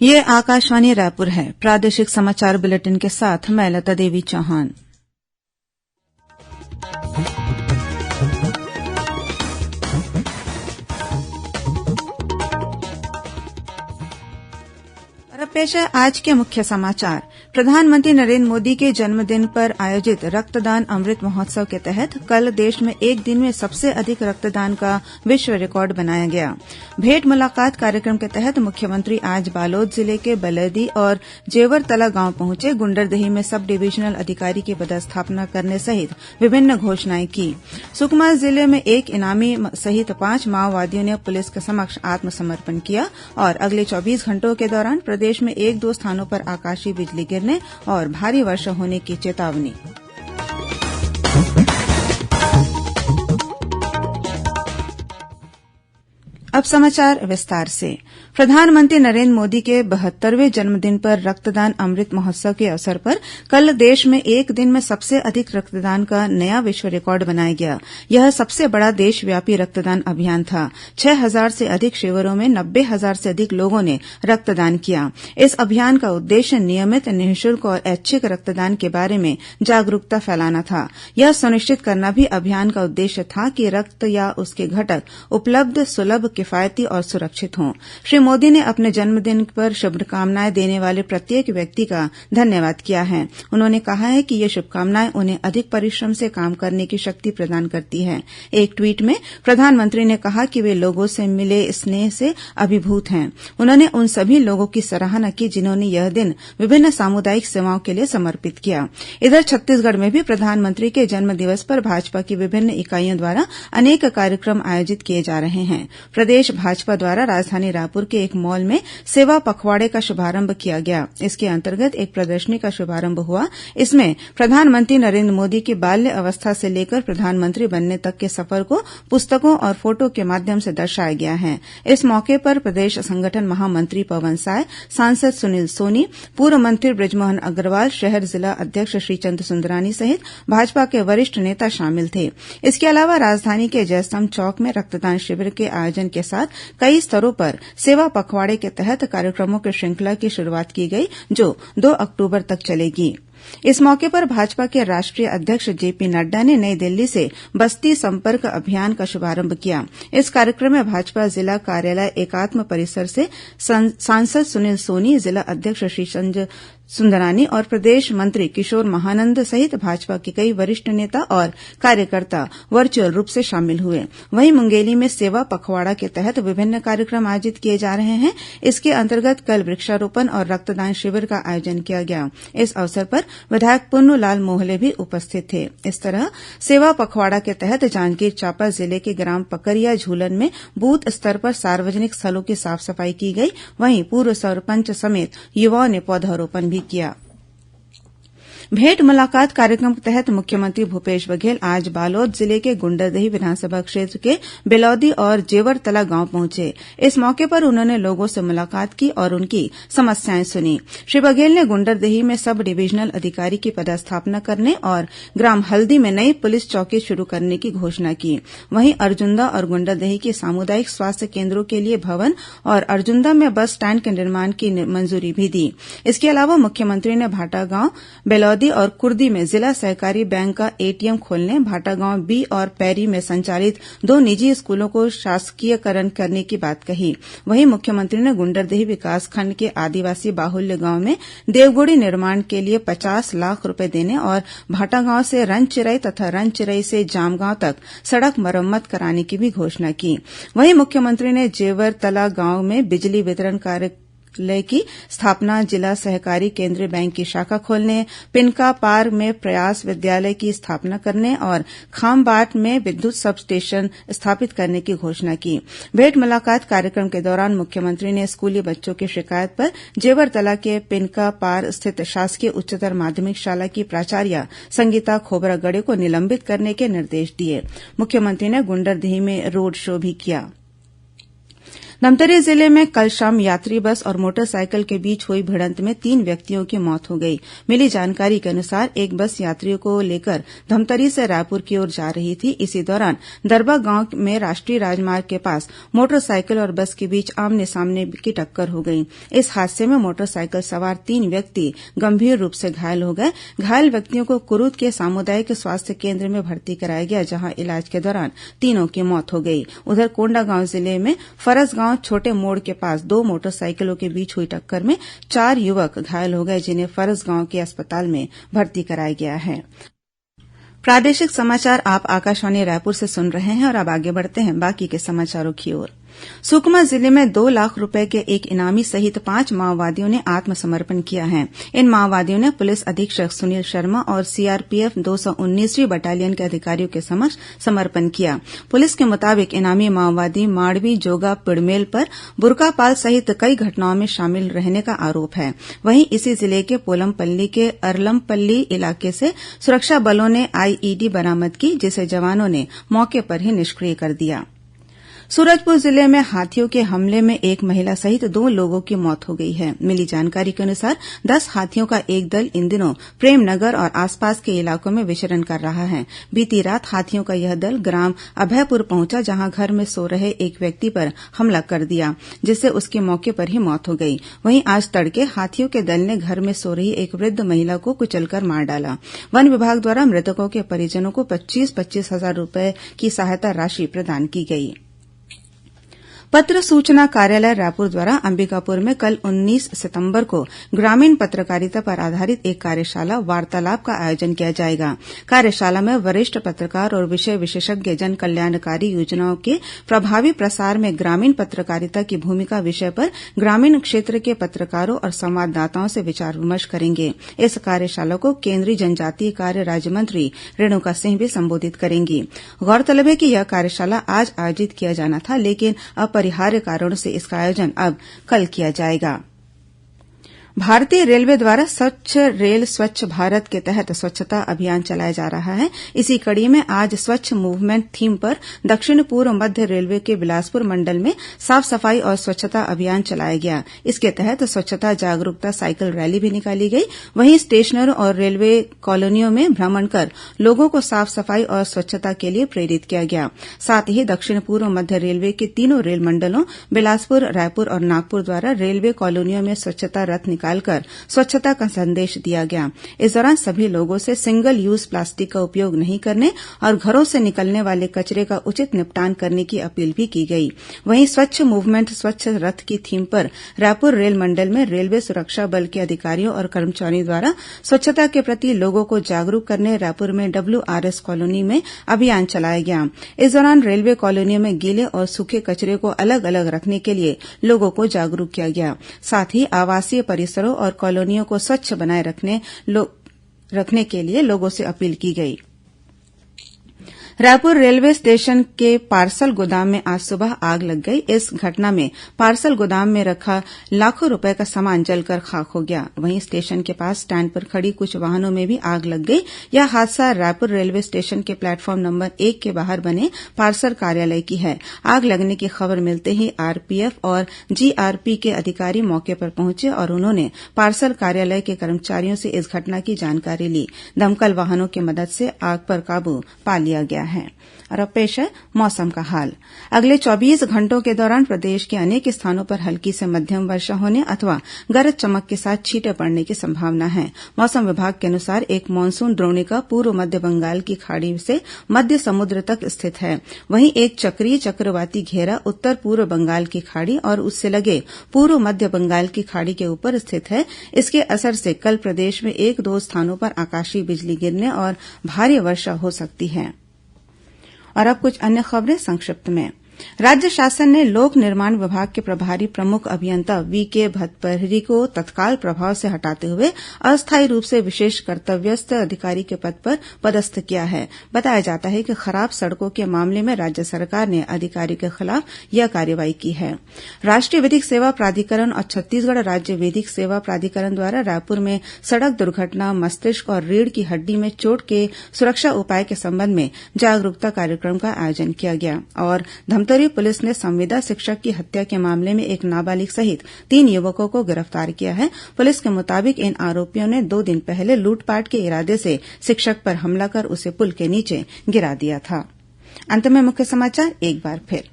ये आकाशवाणी रायपुर है। प्रादेशिक समाचार बुलेटिन के साथ मैं लता देवी चौहान। और पेश है आज के मुख्य समाचार। प्रधानमंत्री नरेन्द्र मोदी के जन्मदिन पर आयोजित रक्तदान अमृत महोत्सव के तहत कल देश में एक दिन में सबसे अधिक रक्तदान का विश्व रिकॉर्ड बनाया गया। भेंट मुलाकात कार्यक्रम के तहत मुख्यमंत्री आज बालोद जिले के बलदी और जेवरतला गांव पहुंचे। गुंडरदेही में सब डिवीजनल अधिकारी की पदस्थापना करने सहित विभिन्न घोषणाएं की। सुकमा जिले में एक इनामी सहित 5 माओवादियों ने पुलिस के समक्ष आत्मसमर्पण किया। और अगले 24 घंटों के दौरान प्रदेश में 1-2 स्थानों पर आकाशीय बिजली गिरने और भारी वर्षा होने की चेतावनी। अब समाचार विस्तार से। प्रधानमंत्री नरेन्द्र मोदी के 72वें जन्मदिन पर रक्तदान अमृत महोत्सव के अवसर पर कल देश में एक दिन में सबसे अधिक रक्तदान का नया विश्व रिकॉर्ड बनाया गया। यह सबसे बड़ा देशव्यापी रक्तदान अभियान था। 6,000 से अधिक शिविरों में 90,000 से अधिक लोगों ने रक्तदान किया। इस अभियान का उद्देश्य नियमित, निःशुल्क और ऐच्छिक रक्तदान के बारे में जागरूकता फैलाना था। यह सुनिश्चित करना भी अभियान का उद्देश्य था कि रक्त या उसके घटक उपलब्ध, सुलभ, किफायती और सुरक्षित हों। श्री मोदी ने अपने जन्मदिन पर शुभकामनाएं देने वाले प्रत्येक व्यक्ति का धन्यवाद किया है। उन्होंने कहा है कि ये शुभकामनाएं उन्हें अधिक परिश्रम से काम करने की शक्ति प्रदान करती हैं। एक ट्वीट में प्रधानमंत्री ने कहा कि वे लोगों से मिले स्नेह से अभिभूत हैं। उन्होंने उन सभी लोगों की सराहना की जिन्होंने यह दिन विभिन्न सामुदायिक सेवाओं के लिए समर्पित किया। इधर छत्तीसगढ़ में भी प्रधानमंत्री के जन्मदिवस पर भाजपा की विभिन्न इकाइयों द्वारा अनेक कार्यक्रम आयोजित किए जा रहे हैं। प्रदेश भाजपा द्वारा राजधानी रायपुर के एक मॉल में सेवा पखवाड़े का शुभारंभ किया गया। इसके अंतर्गत एक प्रदर्शनी का शुभारंभ हुआ। इसमें प्रधानमंत्री नरेन्द्र मोदी की बाल्य अवस्था से लेकर प्रधानमंत्री बनने तक के सफर को पुस्तकों और फोटो के माध्यम से दर्शाया गया है। इस मौके पर प्रदेश संगठन महामंत्री पवन साय, सांसद सुनील सोनी, पूर्व मंत्री बृजमोहन अग्रवाल, शहर जिला अध्यक्ष श्रीचंद सुंदरानी सहित भाजपा के वरिष्ठ नेता शामिल थे। इसके अलावा राजधानी के जयस्तंभ चौक में रक्तदान शिविर के आयोजन के साथ कई स्तरों पर सेवा पखवाड़े के तहत कार्यक्रमों की श्रृंखला की शुरूआत की गई, जो 2 अक्टूबर तक चलेगी। इस मौके पर भाजपा के राष्ट्रीय अध्यक्ष जेपी नड्डा ने नई दिल्ली से बस्ती संपर्क अभियान का शुभारंभ किया। इस कार्यक्रम में भाजपा जिला कार्यालय एकात्म परिसर से सांसद सुनील सोनी, जिला अध्यक्ष श्रीचंद सुंदरानी और प्रदेश मंत्री किशोर महानंद सहित भाजपा के कई वरिष्ठ नेता और कार्यकर्ता वर्चुअल रूप से शामिल हुए। वहीं मुंगेली में सेवा पखवाड़ा के तहत विभिन्न कार्यक्रम आयोजित किए जा रहे हैं। इसके अंतर्गत कल वृक्षारोपण और रक्तदान शिविर का आयोजन किया गया। इस अवसर पर विधायक पुन्नूलाल मोहले भी उपस्थित थे। इस तरह सेवा पखवाड़ा के तहत जांजगीर चांपा जिले के ग्राम पकरिया झूलन में बूथ स्तर पर सार्वजनिक स्थलों की साफ सफाई की गई। वहीं पूर्व सरपंच समेत युवाओं ने पौधारोपण भी किया। भेंट मुलाकात कार्यक्रम के तहत मुख्यमंत्री भूपेश बघेल आज बालोद जिले के गुंडरदेही विधानसभा क्षेत्र के बेलौदी और जेवरतला गांव पहुंचे। इस मौके पर उन्होंने लोगों से मुलाकात की और उनकी समस्याएं सुनी। श्री बघेल ने गुंडरदेही में सब डिवीजनल अधिकारी की पदस्थापना करने और ग्राम हल्दी में नई पुलिस चौकी शुरू करने की घोषणा की। वहीं अर्जुंदा और गुंडरदेही के सामुदायिक स्वास्थ्य केन्द्रों के लिए भवन और अर्जुंदा में बस स्टैंड के निर्माण की मंजूरी भी दी। इसके अलावा मुख्यमंत्री ने भाटागांव, बेलौदी और कुर्दी में जिला सहकारी बैंक का एटीएम खोलने, भाटागांव बी और पैरी में संचालित 2 निजी स्कूलों को शासकीयकरण करने की बात कही। वहीं मुख्यमंत्री ने गुंडरदेही विकासखंड के आदिवासी बाहुल्य गांव में देवगुड़ी निर्माण के लिए 50 लाख रूपये देने और भाटागांव से रनचिरई तथा रनचिरई से जामगांव तक सड़क मरम्मत कराने की भी घोषणा की। वहीं मुख्यमंत्री ने जेवरतला गांव में बिजली वितरण कार्यालय की स्थापना, जिला सहकारी केंद्रीय बैंक की शाखा खोलने, पिनका पार में प्रयास विद्यालय की स्थापना करने और खामबाट में विद्युत सब स्टेशन स्थापित करने की घोषणा की। भेंट मुलाकात कार्यक्रम के दौरान मुख्यमंत्री ने स्कूली बच्चों की शिकायत पर जेवरतला के पिनका पार स्थित शासकीय उच्चतर माध्यमिक शाला की प्राचार्य संगीता खोबरागड़े को निलंबित करने के निर्देश दिए। मुख्यमंत्री ने गुंडरदेही में रोड शो भी किया। धमतरी जिले में कल शाम यात्री बस और मोटरसाइकिल के बीच हुई भिड़ंत में 3 व्यक्तियों की मौत हो गई। मिली जानकारी के अनुसार एक बस यात्रियों को लेकर धमतरी से रायपुर की ओर जा रही थी। इसी दौरान दरबा गांव में राष्ट्रीय राजमार्ग के पास मोटरसाइकिल और बस के बीच आमने सामने की टक्कर हो गई। इस हादसे में मोटरसाइकिल सवार 3 व्यक्ति गंभीर रूप से घायल हो गए। घायल व्यक्तियों को कुरूद के सामुदायिक स्वास्थ्य केन्द्र में भर्ती कराया गया, जहां इलाज के दौरान तीनों की मौत हो गई। उधर कोंडागांव जिले में फरसगांव छोटे मोड़ के पास 2 मोटरसाइकिलों के बीच हुई टक्कर में 4 युवक घायल हो गए, जिन्हें फरसगांव के अस्पताल में भर्ती कराया गया है। प्रादेशिक समाचार आप आकाशवाणी रायपुर से सुन रहे हैं और अब आगे बढ़ते हैं बाकी के समाचारों की ओर। सुकमा जिले में 2 लाख रूपये के एक इनामी सहित 5 माओवादियों ने आत्मसमर्पण किया है। इन माओवादियों ने पुलिस अधीक्षक सुनील शर्मा और सीआरपीएफ 219वीं बटालियन के अधिकारियों के समक्ष समर्पण किया। पुलिस के मुताबिक इनामी माओवादी माड़वी जोगा पिड़मेल पर बुरकापाल सहित कई घटनाओं में शामिल रहने का आरोप है। वहीं इसी जिले के पोलमपल्ली के अरलमपल्ली इलाके से सुरक्षा बलों ने आईईडी बरामद की, जिसे जवानों ने मौके पर ही निष्क्रिय कर दिया। सूरजपुर जिले में हाथियों के हमले में एक महिला सहित 2 लोगों की मौत हो गई है। मिली जानकारी के अनुसार 10 हाथियों का एक दल इन दिनों प्रेमनगर और आसपास के इलाकों में विचरण कर रहा है। बीती रात हाथियों का यह दल ग्राम अभयपुर पहुंचा, जहां घर में सो रहे एक व्यक्ति पर हमला कर दिया, जिससे उसकी मौके पर ही मौत हो गई। वहीं आज तड़के हाथियों के दल ने घर में सो रही एक वृद्ध महिला को कुचलकर मार डाला। वन विभाग द्वारा मृतकों के परिजनों को 25-25 हजार रूपये की सहायता राशि प्रदान की गई। पत्र सूचना कार्यालय रायपुर द्वारा अंबिकापुर में कल 19 सितंबर को ग्रामीण पत्रकारिता पर आधारित एक कार्यशाला वार्तालाप का आयोजन किया जाएगा। कार्यशाला में वरिष्ठ पत्रकार और विषय विशेषज्ञ जन कल्याणकारी योजनाओं के प्रभावी प्रसार में ग्रामीण पत्रकारिता की भूमिका विषय पर ग्रामीण क्षेत्र के पत्रकारों और संवाददाताओं से विचार विमर्श करेंगे। इस कार्यशाला को केंद्रीय जनजातीय कार्य राज्य मंत्री रेणुका सिंह भी संबोधित करेंगी। गौरतलब है कि यह कार्यशाला आज आयोजित किया जाना था, लेकिन अपरिहार्य कारणों से इसका आयोजन अब कल किया जाएगा। भारतीय रेलवे द्वारा स्वच्छ रेल स्वच्छ भारत के तहत स्वच्छता अभियान चलाया जा रहा है। इसी कड़ी में आज स्वच्छ मूवमेंट थीम पर दक्षिण पूर्व मध्य रेलवे के बिलासपुर मंडल में साफ सफाई और स्वच्छता अभियान चलाया गया। इसके तहत स्वच्छता जागरूकता साइकिल रैली भी निकाली गई। वहीं स्टेशनों और रेलवे कॉलोनियों में भ्रमण कर लोगों को साफ सफाई और स्वच्छता के लिए प्रेरित किया गया। साथ ही दक्षिण पूर्व मध्य रेलवे के 3 रेल मंडलों बिलासपुर, रायपुर और नागपुर द्वारा रेलवे कॉलोनियों में स्वच्छता रथ निकालकर स्वच्छता का संदेश दिया गया। इस दौरान सभी लोगों से सिंगल यूज प्लास्टिक का उपयोग नहीं करने और घरों से निकलने वाले कचरे का उचित निपटान करने की अपील भी की गई। वहीं स्वच्छ मूवमेंट स्वच्छ रथ की थीम पर रायपुर रेल मंडल में रेलवे सुरक्षा बल के अधिकारियों और कर्मचारियों द्वारा स्वच्छता के प्रति लोगों को जागरूक करने रायपुर में WRS कॉलोनी में अभियान चलाया गया। इस दौरान रेलवे कॉलोनियों में गीले और सूखे कचरे को अलग अलग रखने के लिए लोगों को जागरूक किया गया। साथ ही आवासीय परिसरों और कॉलोनियों को स्वच्छ बनाए रखने के लिए लोगों से अपील की गई। रायपुर रेलवे स्टेशन के पार्सल गोदाम में आज सुबह आग लग गई। इस घटना में पार्सल गोदाम में रखा लाखों रुपए का सामान जलकर खाक हो गया। वहीं स्टेशन के पास स्टैंड पर खड़ी कुछ वाहनों में भी आग लग गई। यह हादसा रायपुर रेलवे स्टेशन के प्लेटफॉर्म नंबर 1 के बाहर बने पार्सल कार्यालय की है। आग लगने की खबर मिलते ही आरपीएफ और जीआरपी के अधिकारी मौके पर पहुंचे और उन्होंने पार्सल कार्यालय के कर्मचारियों से इस घटना की जानकारी ली। दमकल वाहनों की मदद से आग पर काबू पा लिया गया है। और अब पेश है मौसम का हाल। अगले 24 घंटों के दौरान प्रदेश के अनेक स्थानों पर हल्की से मध्यम वर्षा होने अथवा गरज चमक के साथ छींटे पड़ने की संभावना है। मौसम विभाग के अनुसार एक मानसून द्रोणिका पूर्व मध्य बंगाल की खाड़ी से मध्य समुद्र तक स्थित है। वहीं एक चक्रीय चक्रवाती घेरा उत्तर पूर्व बंगाल की खाड़ी और उससे लगे पूर्व मध्य बंगाल की खाड़ी के ऊपर स्थित है। इसके असर से कल प्रदेश में 1-2 स्थानों पर आकाशीय बिजली गिरने और भारी वर्षा हो सकती है। और अब कुछ अन्य खबरें संक्षिप्त में। राज्य शासन ने लोक निर्माण विभाग के प्रभारी प्रमुख अभियंता वीके भतपहरी को तत्काल प्रभाव से हटाते हुए अस्थायी रूप से विशेष कर्तव्यस्थ अधिकारी के पद पर पदस्थ किया है। बताया जाता है कि खराब सड़कों के मामले में राज्य सरकार ने अधिकारी के खिलाफ यह कार्रवाई की है। राष्ट्रीय विधिक सेवा प्राधिकरण और छत्तीसगढ़ राज्य विधिक सेवा प्राधिकरण द्वारा रायपुर में सड़क दुर्घटना, मस्तिष्क और रीढ़ की हड्डी में चोट के सुरक्षा उपाय के संबंध में जागरूकता कार्यक्रम का आयोजन किया गया। और धमतरी पुलिस ने संविदा शिक्षक की हत्या के मामले में एक नाबालिग सहित 3 युवकों को गिरफ्तार किया है। पुलिस के मुताबिक इन आरोपियों ने 2 दिन पहले लूटपाट के इरादे से शिक्षक पर हमला कर उसे पुल के नीचे गिरा दिया था। अंत में मुख्य समाचार एक बार फिर।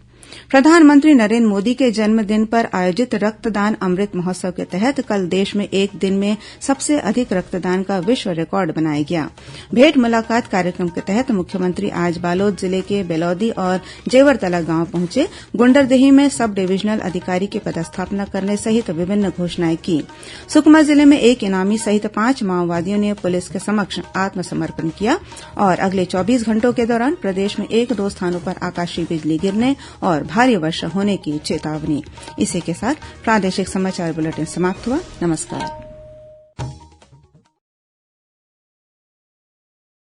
प्रधानमंत्री नरेन्द्र मोदी के जन्मदिन पर आयोजित रक्तदान अमृत महोत्सव के तहत कल देश में एक दिन में सबसे अधिक रक्तदान का विश्व रिकॉर्ड बनाया गया। भेंट मुलाकात कार्यक्रम के तहत मुख्यमंत्री आज बालोद जिले के बेलौदी और जेवरतला गांव पहुंचे। गुंडरदेही में सब डिविजनल अधिकारी की पदस्थापना करने सहित विभिन्न घोषणाएं की। सुकमा जिले में एक इनामी सहित 5 माओवादियों ने पुलिस के समक्ष आत्मसमर्पण किया। और अगले 24 घंटों के दौरान प्रदेश में 1-2 स्थानों पर आकाशीय बिजली गिरने और भारी वर्षा होने की चेतावनी। इसी के साथ प्रादेशिक समाचार बुलेटिन समाप्त हुआ। नमस्कार।